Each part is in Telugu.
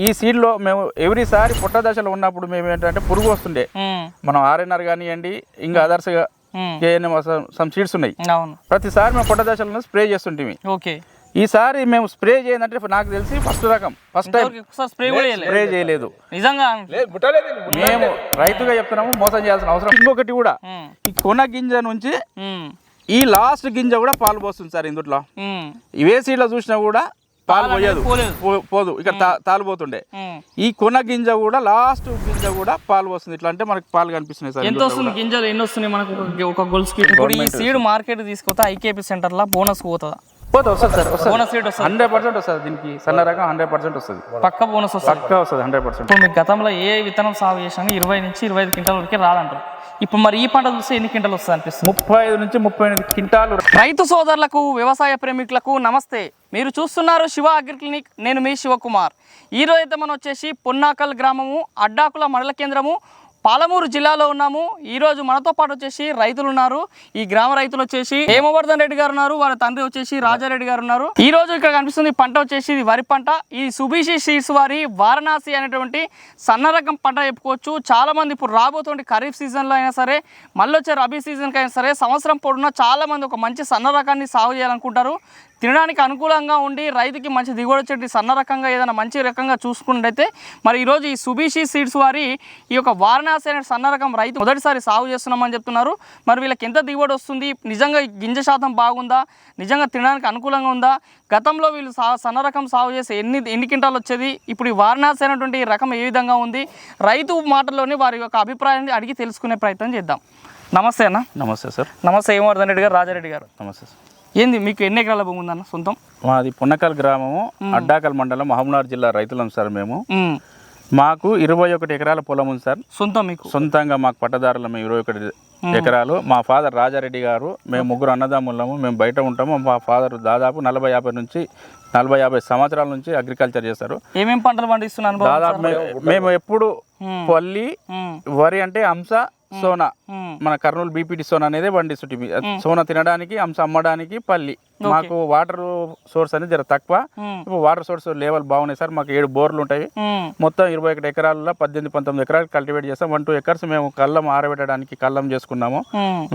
ఈ సీడ్లో మేము ఎవ్రీసారి పుట్ట దశలో ఉన్నప్పుడు మేము ఏంటంటే పురుగు వస్తుండే మనం ఆర్ఎన్ఆర్ కానివ్వండి ఇంకా అదర్స్గా కేఎన్ఎం సమ్ సీడ్స్ ఉన్నాయి. ప్రతిసారి మేము పుట్ట దశలో స్ప్రే చేస్తుంటే ఈసారి మేము స్ప్రే చేయాలంటే నాకు తెలిసి ఫస్ట్ టైం స్ప్రే చేయలేదు. నిజంగా మేము రైతుగా చెప్తున్నాము, మోసం చేయాల్సిన అవసరం. ఇంకొకటి కూడా ఈ కొన గింజ నుంచి ఈ లాస్ట్ గింజ కూడా పాలు పోస్తుంది సార్. ఇందులో ఇవే సీడ్లో చూసినా కూడా పాలు పోదు, ఇక్కడ తాలిపోతుండే. ఈ కొన గింజ కూడా లాస్ట్ గింజ కూడా పాలు వస్తుంది. ఇట్లా అంటే మనకి పాలు కనిపిస్తున్నాయి సార్. ఎంత వస్తుంది గింజలు ఎన్ని వస్తున్నాయి మనకు ఒక గొలుసుకి? ఇప్పుడు ఈ సీడ్ మార్కెట్ తీసుకొస్తే ఐకేపీ సెంటర్ లా బోనస్ పోతుందా? వస్తుంది సార్, బోనస్ రేట్ వస్తుంది. 100% వస్తుంది. దీనికి సన్న రకం 100% వస్తుంది. పక్క బోనస్ వస్తుంది, పక్కా వస్తుంది 100%. ఇప్పుడు మీకు గతంలో ఏ విత్తనం సాగు చేసినా 20 నుంచి 25 క్వింటాల వరకు రాదంటారు. ఇప్పుడు మరి ఈ పంట చూస్తే ఎన్ని క్వింటాలు వస్తుంది అనిపిస్తుంది? 35 నుంచి 38 క్వింటాలు. రైతు సోదరులకు, వ్యవసాయ ప్రేమికులకు నమస్తే. మీరు చూస్తున్నారు శివ అగ్రి క్లినిక్. నేను మీ శివకుమార్. ఈరోజు అయితే మనం వచ్చేసి పొన్నాకల్ గ్రామము, అడ్డాకుల మండల కేంద్రము, పాలమూరు జిల్లాలో ఉన్నాము. ఈరోజు మనతో పాటు వచ్చేసి రైతులు ఉన్నారు. ఈ గ్రామ రైతులు వచ్చేసి హేమవర్ధన్ రెడ్డి గారు ఉన్నారు, వారి తండ్రి వచ్చేసి రాజారెడ్డి గారు ఉన్నారు. ఈ రోజు ఇక్కడ కనిపిస్తుంది పంట వచ్చేసి ఇది వరి పంట. ఈ సుబిషి సీడ్స్ వారి వారణాసి అనేటువంటి సన్న రకం పంట చెప్పుకోవచ్చు. చాలా మంది ఇప్పుడు రాబోతుంది ఖరీఫ్ సీజన్లో అయినా సరే, మళ్ళీ వచ్చే రబీ సీజన్కి అయినా సరే, సంవత్సరం పొడున్న చాలా మంది ఒక మంచి సన్న రకాన్ని సాగు చేయాలనుకుంటారు. తినడానికి అనుకూలంగా ఉండి రైతుకి మంచి దిగుబడి వచ్చేటి సన్న రకంగా ఏదైనా మంచి రకంగా చూసుకున్నట్టయితే మరి ఈరోజు ఈ సుబిషి సీడ్స్ వారి ఈ యొక్క వారణాసి అనే సన్న రకం రైతు మొదటిసారి సాగు చేస్తున్నామని చెప్తున్నారు. మరి వీళ్ళకి ఎంత దిగుబడి వస్తుంది, నిజంగా గింజ శాతం బాగుందా, నిజంగా తినడానికి అనుకూలంగా ఉందా, గతంలో వీళ్ళు సన్న రకం సాగు చేసి ఎన్ని క్వింటాలు వచ్చేది, ఇప్పుడు ఈ వారణాసి అనేటువంటి రకం ఏ విధంగా ఉంది, రైతు మాటల్లోనే వారి యొక్క అభిప్రాయాన్ని అడిగి తెలుసుకునే ప్రయత్నం చేద్దాం. నమస్తే అన్న. నమస్తే సార్. నమస్తే హేమవర్ధన్ రెడ్డి గారు, రాజారెడ్డి గారు. నమస్తే సార్. ఏంది మీకు ఎన్ని ఎకరాల భూమి ఉందన్న సొంతం? మాది పొన్నకల్ గ్రామము, అడ్డాకల్ మండలం, మహబూబ్నగర్ జిల్లా రైతులం సార్. మేము మాకు 21 ఎకరాల పొలం ఉంది సార్. సొంతం మీకు? సొంతంగా మాకు పట్టదారులు మేము 21 ఎకరాలు. మా ఫాదర్ రాజారెడ్డి గారు, మేము ముగ్గురు అన్నదమ్ములము. మేము బయట ఉంటాము. మా ఫాదర్ దాదాపు 40-50 సంవత్సరాల నుంచి అగ్రికల్చర్ చేస్తారు. ఏమేమి పంటలు పండిస్తున్నాను? దాదాపు మేము ఎప్పుడు పల్లి, వరి అంటే హంస, సోనా, మన కర్నూలు బీపీటీ సోనా అనేది పండిస్తుంటే సోనా తినడానికి, హంస అమ్మడానికి, పల్లి. మాకు వాటర్ సోర్స్ అనేది జర తక్కువ. ఇప్పుడు వాటర్ సోర్స్ లెవెల్ బాగున్నాయి సార్. మాకు 7 బోర్లు ఉంటాయి. మొత్తం 21 ఎకరాల్లో 18-19 ఎకరాలు కల్టివేట్ చేస్తాం. 1-2 ఎకర్స్ మేము కళ్ళం ఆరబెట్టడానికి కళ్ళం చేసుకున్నాము.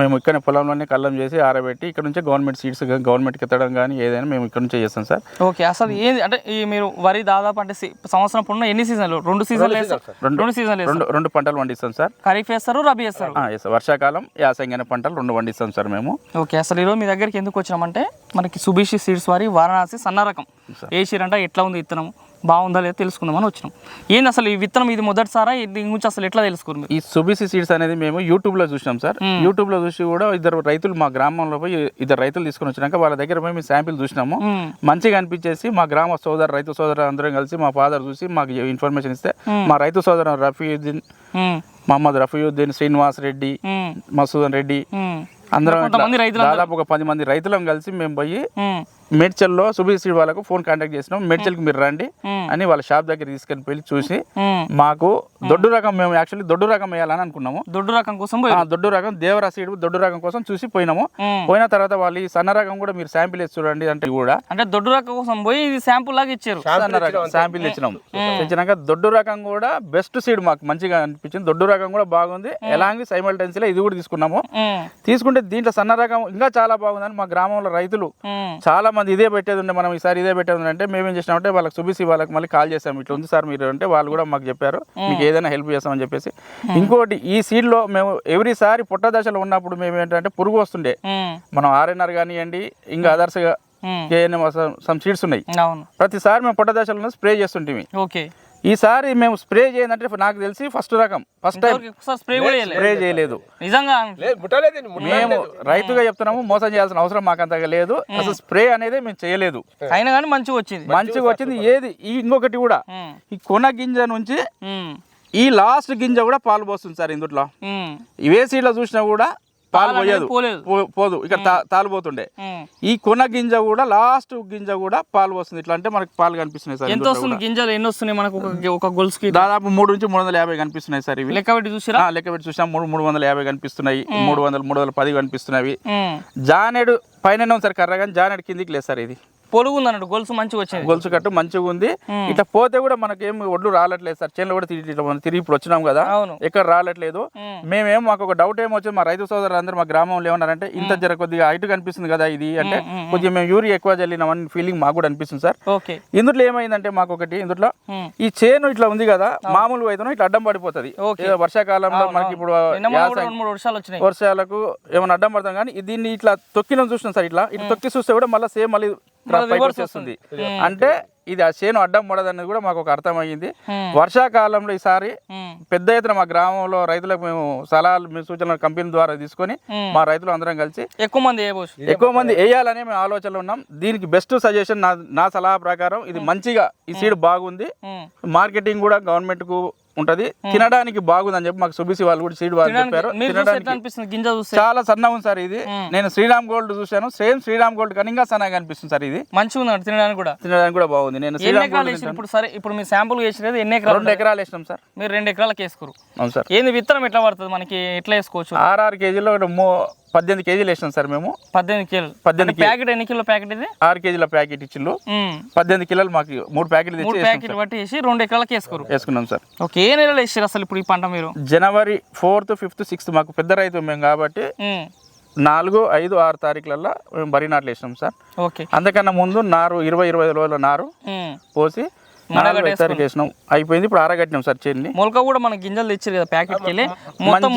మేము ఇక్కడ పొలంలోనే కళ్ళం చేసి ఆరబెట్టి ఇక్కడ నుంచి గవర్నమెంట్ సీడ్స్ గవర్నమెంట్కి ఎత్తడం కానీ ఏదైనా మేము ఇక్కడ నుంచే చేస్తాం సార్. ఓకే. అసలు ఏంది అంటే మీరు వరి దాదాపు అంటే సంవత్సరం పొన్న ఎన్ని సీజన్లు? 2 సీజన్లు వేస్తారు. 2 పంటలు పండిస్తాం సార్. ఖరీఫ్ వేస్తారు, రబీ వేస్తారు. వర్షాకాలం, యాసంగిన పంటలు 2 పండిస్తాం సార్ మేము. ఓకే. అసలు ఈరోజు మీ దగ్గరికి ఎందుకు వచ్చినామంటే మనకి సుబిషి సీడ్స్ వారి వారణాసి సన్న రకం వేసిరంట, ఎట్లా ఉంది విత్తనం, బాగుందా లేదా తెలుసుకుందామని వచ్చినాం. ఏంది అసలు ఈ విత్తనం ఇది మొదటిసారా, దీని గురించి అసలు ఎట్లా తెలుసుకున్నాం? ఈ సుబిషి సీడ్స్ అనేది మేము యూట్యూబ్లో చూసినాం సార్. యూట్యూబ్లో చూసి కూడా 2 రైతులు మా గ్రామంలో పోయి 2 రైతులు తీసుకుని వచ్చినాక వాళ్ళ దగ్గర పోయి మేము శాంపిల్ చూసినాము. మంచిగా అనిపించేసి మా గ్రామ రైతు సోదరు అందరం కలిసి మా ఫాదర్ చూసి మాకు ఇన్ఫర్మేషన్ ఇస్తే మా రైతు సోదరు రఫీయుద్దీన్, మహమ్మద్ రఫీయుద్దీన్, శ్రీనివాస్ రెడ్డి, మసూదన్ రెడ్డి అందరం దాదాపు ఒక 10 మంది రైతులం కలిసి మేము పోయి మేడ్చల్లో సుబిషి సీడ్ వాళ్ళకు ఫోన్ కాంటాక్ట్ చేసినాం. మేడ్చల్కి మీరు రండి అని వాళ్ళ షాప్ దగ్గర తీసుకెళ్ళి వెళ్ళి చూసి మాకు దొడ్డు రకం, మేము యాక్చువల్లీ దొడ్డు రకం వేయాలని అనుకున్నాము. దొడ్డు రకం కోసం దొడ్డు రకం దేవరా సీడ్ దొడ్డు రకం కోసం చూసి పోయినాము. పోయిన తర్వాత వాళ్ళు ఈ సన్న రకం కూడా మీరు శాంపిల్ ఇచ్చి చూడండి అంటే కూడా అంటే దొడ్డు రకం కోసం పోయి ఇది శాంపుల్ లాగా ఇచ్చారు. సన్న రకం శాంపిల్ ఇచ్చినాము. ఇచ్చినాక దొడ్డు రకం కూడా బెస్ట్ సీడ్ మాకు మంచిగా అనిపించింది. దొడ్డు రకం కూడా బాగుంది. ఎలాంటి సైమల్టైన్స్లో ఇది కూడా తీసుకున్నాము. తీసుకుంటే దీంట్లో సన్న రకం ఇంకా చాలా బాగుందని మా గ్రామంలో రైతులు చాలా మంది ఇదే పెట్టేది ఉండే, మనం ఈసారి ఇదే పెట్టేది అంటే మేమేం చేసినామంటే వాళ్ళకి సుబిసి వాళ్ళకి మళ్ళీ కాల్ చేసాము, ఇట్లా ఉంది సార్ మీరు అంటే వాళ్ళు కూడా మాకు చెప్పారు మీకు ఏదైనా హెల్ప్ చేస్తామని చెప్పేసి. ఇంకోటి ఈ సీడ్లో మేము ఎవ్రీసారి పుట్ట దశలో ఉన్నప్పుడు మేము ఏంటంటే పురుగు వస్తుండే, మనం ఆర్ఎన్ఆర్ కానివ్వండి ఇంకా అదర్స్గా కేఎన్ఎం సమ్ సీడ్స్ ఉన్నాయి. ప్రతిసారి మేము పుట్ట దశలో స్ప్రే చేస్తుంటే ఈసారి మేము స్ప్రే చేయాలంటే నాకు తెలిసి ఫస్ట్ టైం స్ప్రే చేయలేదు. నిజంగా మేము రైతుగా చెప్తున్నాము, మోసం చేయాల్సిన అవసరం మాకు అంతగా లేదు. అసలు స్ప్రే అనేది మేము చేయలేదు. అయినా కానీ మంచిగా వచ్చింది. ఏది ఇంకొకటి కూడా ఈ కొన గింజ నుంచి ఈ లాస్ట్ గింజ కూడా పాలు పోస్తుంది సార్. ఇందులో ఇవే సీడ్లో చూసినా కూడా పాలు పోదు, ఇక్కడ తాలిపోతుండే. ఈ కొన గింజ కూడా లాస్ట్ గింజ కూడా పాలు వస్తుంది. ఇట్లా అంటే మనకి పాలు కనిపిస్తున్నాయి సార్. ఎంత వస్తుంది గింజలు ఎన్ని వస్తున్నాయి మనకు ఒక గొలుసుకి? దాదాపు 3 నుంచి 350 కనిపిస్తున్నాయి సార్. ఇవి లెక్క పెట్టి చూసాం. 350 కనిపిస్తున్నాయి, 300, 310 కనిపిస్తున్నాయి. జానెడు పైన ఉంది సార్ కర్ర, కానీ జానెడు కిందికి లేదు సార్. ఇది పొలుగు ఉంది అన్నట్టు, గొలుసు మంచిగా వచ్చింది, గొలుసు కట్టు మంచిగా ఉంది. ఇట్లా పోతే కూడా మనకేం ఒడ్లు రాలట్లేదు సార్. చేనులో కూడా తిరిగి ఇప్పుడు వచ్చినాం కదా, అవును ఎక్కడ రాలట్లేదు. మేమేం మాకు ఒక డౌట్ ఏమొచ్చింది, మా రైతు సోదరులు అందరూ మా గ్రామంలో ఏమన్నారంటే ఇంత జర కొద్దిగా హైట్ కనిపిస్తుంది కదా ఇది అంటే, కొద్దిగా మేము యూరియా ఎక్కువ చల్లినామని ఫీలింగ్ మాకు కూడా అనిపిస్తుంది సార్. ఓకే. ఇందులో ఏమైందంటే మాకు ఒకటి, ఇందులో ఈ చేను ఇట్లా ఉంది కదా, మామూలు అయితే ఇట్లా అడ్డం పడిపోతుంది. వర్షాకాలంలో మనకి ఇప్పుడు వర్షాలకు ఏమైనా అడ్డం పడతాం, కానీ దీన్ని ఇట్లా తొక్కిన చూసినాం సార్. ఇట్లా తొక్కి చూస్తే కూడా మళ్ళీ సేమ్ మళ్ళీ వచ్చేస్తుంది. అంటే ఇది ఆ చేను అడ్డం పడదనేది కూడా మాకు ఒక అర్థమయ్యింది. వర్షాకాలంలో ఈసారి పెద్ద ఎత్తున మా గ్రామంలో రైతులకు మేము సలహాలు మీ సూచనలు కంపెనీ ద్వారా తీసుకొని మా రైతులు అందరం కలిసి ఎక్కువ మంది వేయాలని మేము ఆలోచనలో ఉన్నాం. దీనికి బెస్ట్ సజెషన్ నా సలహా ప్రకారం ఇది మంచిగా ఈ సీడ్ బాగుంది, మార్కెటింగ్ కూడా గవర్నమెంట్ కు ఉంటది, తినడానికి బాగుందని చెప్పి మాకు సుబిసి వాళ్ళు కూడా సీడ్ వాళ్ళు చెప్పారు. చాలా సన్నగా ఉంది సార్ ఇది. నేను శ్రీరామ్ గోల్డ్ చూశాను, సేమ్ శ్రీరామ్ గోల్డ్ కానీ ఇంకా సన్నగా అనిపిస్తుంది సార్. ఇది మంచిగా తినడానికి కూడా బాగుంది. నేను ఇప్పుడు మీ శాంపుల్ వేసినది ఎన్ని ఎకరాలు? 2 ఎకరాలు వేసినాం సార్. మీరు 2 ఎకరాలకు వేసుకోరు? అవును సార్. ఏంది విత్తనం ఎట్లా పడుతుంది మనకి, ఎట్లా వేసుకోవచ్చు? 6 కేజీలో 18 కేజీలు వేసినాం సార్ మేము. 18 కేజీలు ప్యాకెట్ ఎన్ని కిలో ప్యాకెట్ ఇది? 6 కేజీల ప్యాకెట్ ఇచ్చిళ్ళు. 18 కిలోలు మాకు 3 ప్యాకెట్లు బట్టి వేసి 2 ఎకరాలకు వేసుకున్నాం సార్. ఓకే. ఏ నెలలో వేసారు అసలు ఇప్పుడు ఈ పంట మీరు? జనవరి 4th, 5th, 6th. మాకు పెద్ద రైతు మేము కాబట్టి 4, 5, 6 తారీఖులలో మేము వరి నాట్లు వేసినాం సార్. ఓకే. అందుకన్నా ముందు నారు 20-25 రోజుల నారు పోసి వేసినాం, అయిపోయింది. ఇప్పుడు ఆరగట్టినాం సార్ చేన్ని. మొలక కూడా మన గింజలు తెచ్చారు కదా ప్యాకెట్కి వెళ్ళి, మొత్తం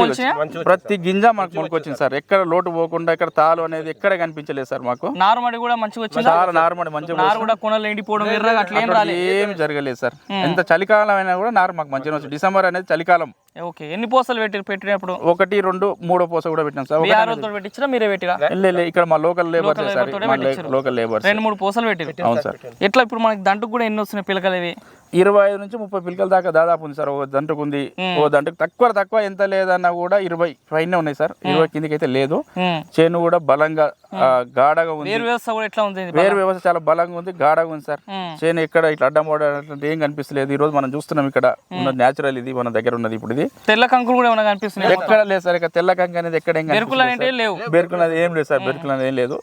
ప్రతి గింజ మనకు మొలక వచ్చింది సార్. ఎక్కడ లోటు పోకుండా, ఎక్కడ తాలు అనేది ఎక్కడ కనిపించలేదు సార్. మాకు నారుమడి కూడా మంచిగా వచ్చింది. నారుమడి మంచిగా కూడా కొనలు ఎండిపోవడం ఎర్రగా అట్లా ఏమి జరగలేదు సార్. ఎంత చలికాలం అయినా కూడా నారు మాకు మంచిగా వచ్చింది. డిసెంబర్ అనేది చలికాలం. ఓకే. ఎన్ని పూసలు పెట్టినప్పుడు? 1, 2, 3 పూస కూడా పెట్టినాం సార్. పెట్టించినా మీరే పెట్టిరా? ఇక్కడ మా లోకల్ లేబర్ లోకల్ లేబర్ 2-3 పూసలు పెట్టి. అవును సార్. ఎట్లా ఇప్పుడు మనకి దంటుకు కూడా ఎన్ని వస్తున్నాయి పిలకలు? 25 నుంచి 30 పిలకల దాకా దాదాపు ఉంది సార్. ఓ దంటుకు ఉంది, ఓ దంటుకు తక్కువ ఎంత లేదన్నా కూడా 20 పైన ఉన్నాయి సార్. 20 కిందకి అయితే లేదు. చేను కూడా బలంగా గాఢగా ఉంది. వేరు వ్యవస్థ చాలా బలంగా ఉంది, గాఢగా ఉంది సార్. చేను ఎక్కడ ఇట్లా అడ్డం పడాలంటే ఏం కనిపిస్తలేదు. ఈ రోజు మనం చూస్తున్నాం ఇక్కడ ఉన్న న్యాచురల్ ఇది మన దగ్గర ఉన్నది. ఇప్పుడు ఇది తెల్ల కంకులు కూడా ఏమైనా కనిపిస్తుంది? ఎక్కడ లేదు సార్. ఇక తెల్ల కంకు అనేది ఎక్కడ బెరుకులు అనేది ఏం లేదు సార్. బెరుకులు అనేది ఏం లేదు.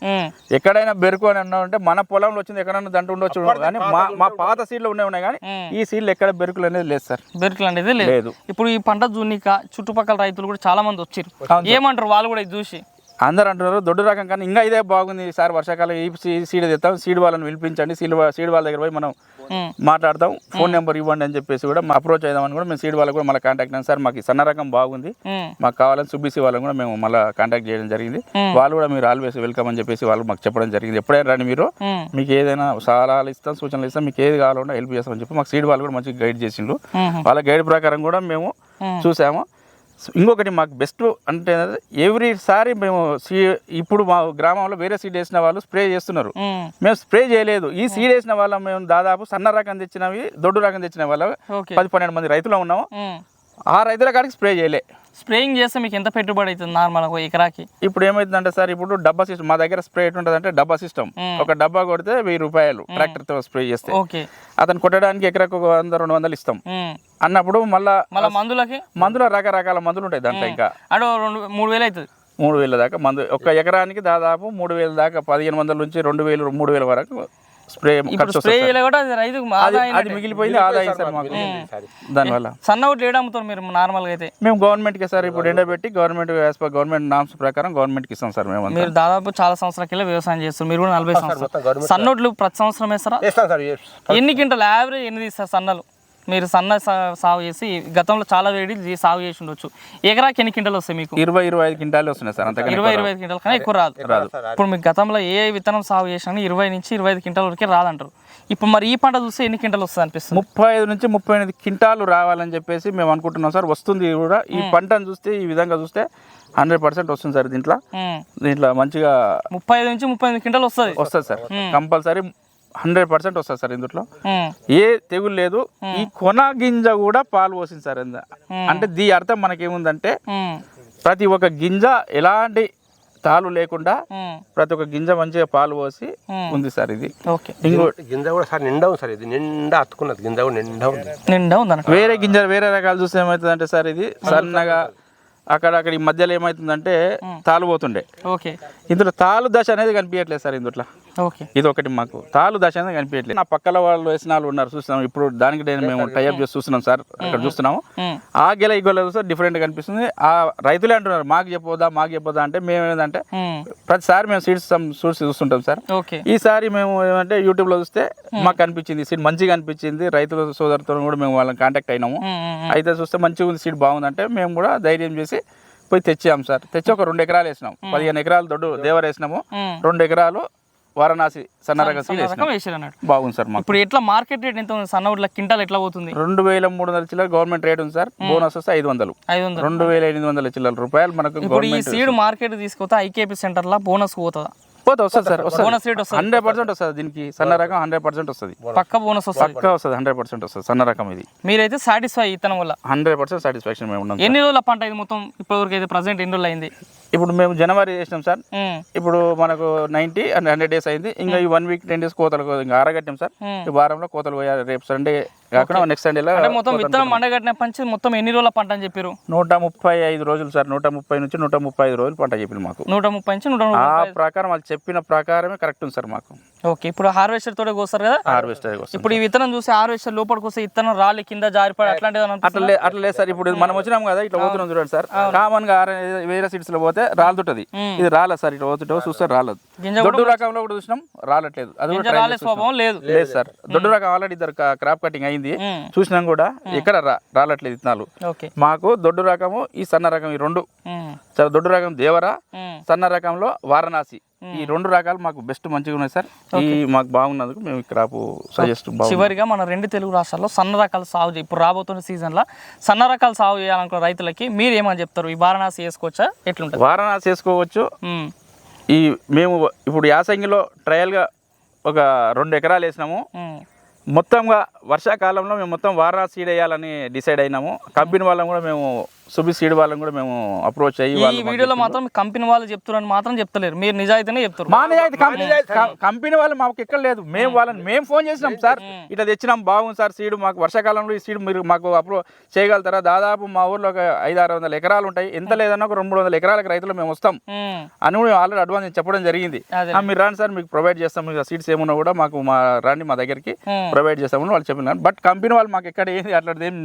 ఎక్కడైనా బెరుకు అని ఉన్నామంటే మన పొలంలో వచ్చింది ఎక్కడైనా దంటు ఉండొచ్చు, కానీ మా పాత సీడ్లు ఉన్నాయి కానీ ఈ సీడ్లు ఎక్కడ బెరుకులు అనేది లేదు సార్. బెరుకులు అనేది లేదు. ఇప్పుడు ఈ పంట జూనిక చుట్టుపక్కల రైతులు కూడా చాలా మంది వచ్చారు, ఏమంటారు వాళ్ళు కూడా ఇది చూసి? అందరు అంటున్నారు దొడ్డు రకం కానీ ఇంకా ఇదే బాగుంది సార్, వర్షాకాలం ఈ సీడ్ తెస్తాం, సీడ్ వాళ్ళని పిలిపించండి, సీడ్ వాళ్ళ దగ్గర పోయి మనం మాట్లాడతాం, ఫోన్ నెంబర్ ఇవ్వండి అని చెప్పేసి కూడా అప్రోచ్ అయిదామని కూడా మేము సీడ్ వాళ్ళకి కూడా మళ్ళీ కాంటాక్ట్ అయినా సార్. మాకు సన్న రకం బాగుంది, మాకు కావాలని సుబిసి వాళ్ళని కూడా మేము మళ్ళీ కాంటాక్ట్ చేయడం జరిగింది. వాళ్ళు కూడా మీరు ఆల్వేస్ వెల్కమ్ అని చెప్పేసి వాళ్ళు మాకు చెప్పడం జరిగింది. ఎప్పుడైనా రండి మీరు, మీకు ఏదైనా సలహాలు ఇస్తాం, సూచనలు ఇస్తాం, మీకు ఏది కావాలన్నా హెల్ప్ చేస్తామని చెప్పి మాకు సీడ్ వాళ్ళు కూడా మంచిగా గైడ్ చేసిండ్రు. వాళ్ళ గైడ్ ప్రకారం కూడా మేము చూసాము. ఇంకొకటి మాకు బెస్ట్ అంటే ఎవ్రీసారి మేము ఇప్పుడు మా గ్రామంలో వేరే సీడ్ వేసిన వాళ్ళు స్ప్రే చేస్తున్నారు, మేము స్ప్రే చేయలేదు. ఈ సీడ్ వేసిన వాళ్ళ మేము దాదాపు సన్న రకం తెచ్చినవి, దొడ్డు రకం తెచ్చిన వాళ్ళ 10-12 మంది రైతులు ఉన్నాము. ఆ రైతుల కాడికి స్ప్రే చేయలే. స్ప్రేయింగ్ చేస్తే మీకు ఎంత పెట్టుబడి అవుతుంది నార్మల్ ఎకరాకి? ఇప్పుడు ఏమైతుందంటే సార్, ఇప్పుడు డబ్బా సిస్టమ్ మా దగ్గర స్ప్రే ఎట్లుంటుంది అంటే డబ్బా సిస్టమ్. ఒక డబ్బా కొడితే 1000 రూపాయలు ట్రాక్టర్ తో స్ప్రే చేస్తే. అతను కొట్టడానికి ఎకరాకు 100-200 ఇస్తాం అన్నప్పుడు మళ్ళా మందులో రకరకాల మందులు ఉంటాయి దాంట్లో. ఇంకా అంటే 3000 అవుతుంది. 3000 దాకా మందు ఒక ఎకరానికి దాదాపు 3000 దాకా 1500 నుంచి 2000-3000 వరకు స్ప్రే అది మిగిలిపోయింది ఆదాయం సార్ మాకు. దానివల్ల సన్న ఒకటి ఏడు అమ్ముతారు మీరు నార్మల్ గా? అయితే మేము గవర్నమెంట్ కి సార్ ఇప్పుడు ఎండబెట్టి గవర్నమెంట్ నామ్స్ ప్రకారం గవర్నమెంట్ కి ఇస్తాం సార్. మేము మీరు దాదాపు చాలా సంవత్సరాల వ్యవసాయం చేస్తారు, మీరు కూడా 40 సంవత్సరాలు. సన్నోట్లు ప్రతి సంవత్సరం వేస్తారా? ఎన్ని క్వింటల్ యావరేజ్ ఎన్ని తీస్తారు సన్నలు? మీరు సన్న సాగు చేసి గతంలో చాలా వేడి సాగు చేసి ఉండొచ్చు. ఎకరాకి ఎన్ని క్వింటాలు వస్తాయి మీకు? 20-25 క్వింటాలు వస్తున్నాయి సార్. 20-25 క్వింటాల్ కన్నా ఎక్కువ రాదు. ఇప్పుడు మీకు గతంలో ఏ విత్తనం సాగు చేసినా 20 నుంచి 25 క్వింటాల వరకే రాదంటారు. ఇప్పుడు మరి ఈ పంట చూస్తే ఎన్ని క్వింటాలు వస్తుంది అనిపిస్తుంది? 35 నుంచి 38 క్వింటాలు రావాలని చెప్పేసి మేము అనుకుంటున్నాం సార్. వస్తుంది కూడా. ఈ పంటను చూస్తే, ఈ విధంగా చూస్తే 100% వస్తుంది సార్. దీంట్లో మంచిగా 35 నుంచి 38 క్వింటాలు వస్తుంది సార్. కంపల్సరీ 100% వస్తుంది సార్. ఇందులో ఏ తెగులు లేదు. ఈ కొన గింజ కూడా పాలు పోసింది సార్. అంటే దీని అర్థం మనకేముందంటే ప్రతి ఒక్క గింజ ఎలాంటి తాలు లేకుండా ప్రతి ఒక్క గింజ మంచిగా పాలు పోసి ఉంది సార్. ఇది గింజ కూడా సార్ నిండా ఉంది సార్. ఇది నిండా అతుకున్నది గింజ కూడా నిండా ఉంది. వేరే రకాలు చూస్తే ఏమవుతుందంటే సార్, ఇది సన్నగా అక్కడ ఈ మధ్యలో ఏమవుతుందంటే తాలు పోతుండే. ఇందులో తాలు దశ అనేది కనిపించట్లేదు సార్. ఇందులో ఓకే. ఇది ఒకటి మాకు తాలు దశ అనేది కనిపించట్లేదు. నా పక్కల వాళ్ళు వేసిన వాళ్ళు ఉన్నారు చూస్తున్నాం. ఇప్పుడు దానికి మేము టైప్ చేసి చూస్తున్నాం సార్, ఇక్కడ చూస్తున్నాము. ఆ గెల ఈ గెల చూస్తే డిఫరెంట్ కనిపిస్తుంది. ఆ రైతులే అంటున్నారు మాకు చెప్పొద్దా అంటే మేము ఏంటంటే ప్రతిసారి మేము సీడ్స్ చూస్తుంటాం సార్. ఓకే. ఈసారి మేము ఏమంటే యూట్యూబ్ లో చూస్తే మాకు కనిపించింది సీడ్ మంచిగా అనిపించింది. రైతుల సోదరుతో కూడా మేము వాళ్ళని కాంటాక్ట్ అయినాము. అయితే చూస్తే మంచిగా ఉంది సీడ్ బాగుందంటే మేము కూడా ధైర్యం చేసి పోయి తెచ్చాము సార్. తెచ్చి ఒక 2 ఎకరాలు వేసినాం. 15 ఎకరాలు దొడ్డు దేవర వేసినాము, 2 ఎకరాలు వారణాసి సన్న రకం సీడ్ వేసినాం. బాగుంది సార్. మాకు ఇప్పుడు ఎట్లా మార్కెట్ రేట్ ఎంత ఉంది? సన్న ఉడ్ల క్వింటాల్ ఎట్లా పోతుంది? 2300 చిల్లర గవర్నమెంట్ రేట్ ఉంది సార్. బోనస్ వస్తే 500 2800 చిల్లర రూపాయలు మనకు. ఇప్పుడు ఈ సీడ్ మార్కెట్ తీసుకొస్తే ఐకేపీ సెంటర్ లా బోనస్ పోతుందా? వస్తుంది సార్. బోనస్ రేట్ వస్తుంది 100% వస్తుంది. దీనికి సన్న రకం 100% వస్తుంది. పక్క బోనస్ వస్తుంది. పక్కా వస్తుంది. 100% వస్తుంది సన్న రకం. ఇది మీరైతే సాటిస్ఫై ఇతనం వల్ల 100% సాటిస్ఫాక్షన్ మేము ఉన్నాం. ఎన్ని రోజుల పంట ఇది మొత్తం ఇప్పటివరకు అయితే ప్రజెంట్ ఎన్ని రోజులు అయింది? ఇప్పుడు మేము జనవరి చేసినాం సార్. ఇప్పుడు మనకు 90 and 100 days అయింది. ఇంకా ఈ 1 week 10 days కోతలు ఇంకా ఆరగట్టాం సార్. ఈ వారంలో కోతలు పోయారు. రేపు సండే కాకుండా నెక్స్ట్ సండేలో మొత్తం విత్తనం మండగట్టిన పంచి మొత్తం ఎన్ని రోజుల పంట అని చెప్పారు? 135 రోజులు సార్. 130 నుంచి 135 రోజులు పంట చెప్పింది మాకు. 130 నుంచి 135 ఆ ప్రకారం వాళ్ళు చెప్పిన ప్రకారమే కరెక్ట్ ఉంది సార్ మాకు. ఓకే. ఇప్పుడు హార్వెస్టర్ తోటే కోస్తారు కదా? హార్వెస్టర్ ఇప్పుడు ఈ విత్తనం చూసి హార్వెస్టర్ లోపలికి వస్తే విత్తనం రాలి కింద జారిపడి అట్లాంటిది అట్లా లేదు సార్. ఇప్పుడు మనం వచ్చినాం కదా ఇట్లా పోతున్నాం చూడండి సార్. కామన్ గా వేరే సీడ్స్ లో పోతే రాలుతుంటది. ఇది రాలేదు సార్. ఇట్లా పోతుంటే చూస్తే రాలేదు. దొడ్డు రకంలో కూడా చూసినాం రాలట్లేదు. అది కూడా స్వభావం లేదు సార్. దొడ్డు రకం ఆల్రెడీ ఇద్దరు క్రాప్ కటింగ్ అయింది. చూసినాం కూడా ఇక్కడ రాలట్లేదు విత్తనాలు. మాకు దొడ్డు రకము ఈ సన్న రకం ఈ 2 సార్. దొడ్డు రకం దేవర, సన్న రకంలో వారణాసి, ఈ 2 రకాలు మాకు బెస్ట్ మంచిగా ఉన్నాయి సార్. ఈ మాకు బాగున్నందుకు మేము ఈ క్రాప్ సజెస్ట్. చివరిగా మన 2 తెలుగు రాష్ట్రాల్లో సన్న రకాలు సాగు ఇప్పుడు రాబోతున్న సీజన్ లో సన్న రకాలు సాగు చేయాలనుకున్న రైతులకి మీరు ఏమని చెప్తారు? ఈ వారణాసి వేసుకోవచ్చా? ఎట్లుంటుంది? వారణాసి వేసుకోవచ్చు. ఈ మేము ఇప్పుడు యాసంగిలో ట్రయల్గా ఒక 2 ఎకరాలు వేసినాము. మొత్తంగా వర్షాకాలంలో మేము మొత్తం వారణాసి సీడ్ వేయాలని డిసైడ్ అయినాము. కంపెనీ వాళ్ళని కూడా మేము సుబి సీడ్ వాళ్ళని కూడా మేము అప్రోచ్ అయ్యి ఈ వీడియోలో మాత్రం కంపెనీ వాళ్ళు చెప్తారని మాత్రం చెప్తలేరు, మీరు నిజాయితీనే చెప్తారు. మా నిజాయితీ కంపెనీ వాళ్ళు మాకు ఎక్కడ లేదు. మేము ఫోన్ చేసినాం సార్, ఇట్లా తెచ్చినాం బాగుంది సార్ సీడ్, మాకు వర్షాకాలంలో ఈ సీడ్ మీరు మాకు అప్రోచ్ చేయగలుగుతారా? దాదాపు మా ఊర్లో ఒక 500-600 ఎకరాలు ఉంటాయి. ఎంత లేదన్నా ఒక 200-300 ఎకరాలకు రైతులు మేము వస్తాం అని కూడా ఆల్రెడీ అడ్వాన్స్ చెప్పడం జరిగింది. మీరు రాండి సార్, మీకు ప్రొవైడ్ చేస్తాం. మీకు సీడ్స్ ఏమున్నా కూడా మాకు రాండి మా దగ్గరికి ప్రొవైడ్ చేస్తామని వాళ్ళు చెప్పినారు. బట్ కంపెనీ వాళ్ళు మాకు ఎక్కడ ఏంది అట్లాంటిది ఏం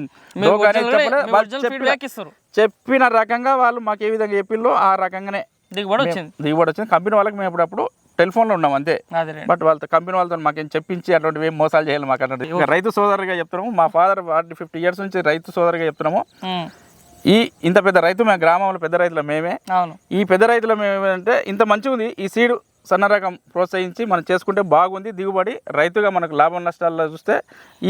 చెప్పిన రకంగా వాళ్ళు మాకు ఏ విధంగా చెప్పిందో ఆ రకంగానే దిగుబడి వచ్చింది. కంపెనీ వాళ్ళకి మేము అప్పుడు టెలిఫోన్లో ఉన్నాం అంతే. బట్ వాళ్ళతో కంపెనీ వాళ్ళతో మాకేం చెప్పించి అటువంటివి ఏం మోసాలు చేయాలి మాకు అట్లాంటి. రైతు సోదరుగా చెప్తున్నాము. మా ఫాదర్ 50 years నుంచి రైతు సోదరుగా చెప్తున్నాము. ఇంత పెద్ద రైతు మేము గ్రామంలో పెద్ద రైతులు మేమే. ఈ పెద్ద రైతులు మేమేంటే ఇంత మంచిగా ఉంది ఈ సీడ్ సన్న రకం ప్రోత్సహించి మనం చేసుకుంటే బాగుంది దిగుబడి. రైతుగా మనకు లాభం నష్టాల్లో చూస్తే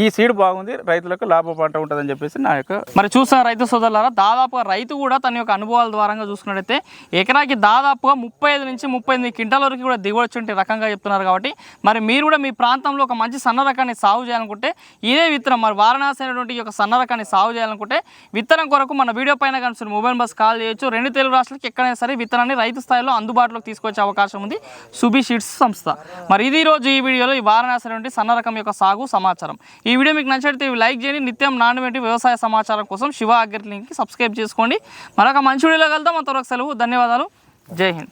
ఈ సీడ్ బాగుంది, రైతులకు లాభ పంట ఉంటుందని చెప్పేసి నా యొక్క. మరి చూసిన రైతు సోదరులారా, దాదాపుగా రైతు కూడా తన యొక్క అనుభవాల ద్వారా చూసుకున్నట్టయితే ఎకరాకి దాదాపుగా 35 నుంచి 38 క్వింటాల వరకు కూడా దిగుబడి వచ్చే రకంగా చెప్తున్నారు. కాబట్టి మరి మీరు కూడా మీ ప్రాంతంలో ఒక మంచి సన్న రకాన్ని సాగు చేయాలనుకుంటే ఇదే విత్తనం మరి వారణాసి అనేటువంటి ఈ యొక్క సన్న రకాన్ని సాగు చేయాలనుకుంటే విత్తనం కొరకు మన వీడియో పైన కనిపిస్తున్న మొబైల్ బస్ కాల్ చేయొచ్చు. 2 తెలుగు రాష్ట్రాలకి ఎక్కడైనా సరే విత్తనాన్ని రైతు స్థాయిలో అందుబాటులోకి తీసుకొచ్చే అవకాశం ఉంది సుబి సీడ్స్ సంస్థ. మరి ఇది రోజు ఈ వీడియోలో ఈ వారణాసి నుండి సన్న రకం యొక్క సాగు సమాచారం. ఈ వీడియో మీకు నచ్చితే లైక్ చేయండి. నిత్యం నాణ్యమైన వ్యవసాయ సమాచారం కోసం శివ అగ్రికల్చర్ లింక్కి సబ్స్క్రైబ్ చేసుకోండి. మరొక మంచి వీడియోలో కలుద్దాం. అంతవరకు సెలవు. ధన్యవాదాలు. జై హింద్.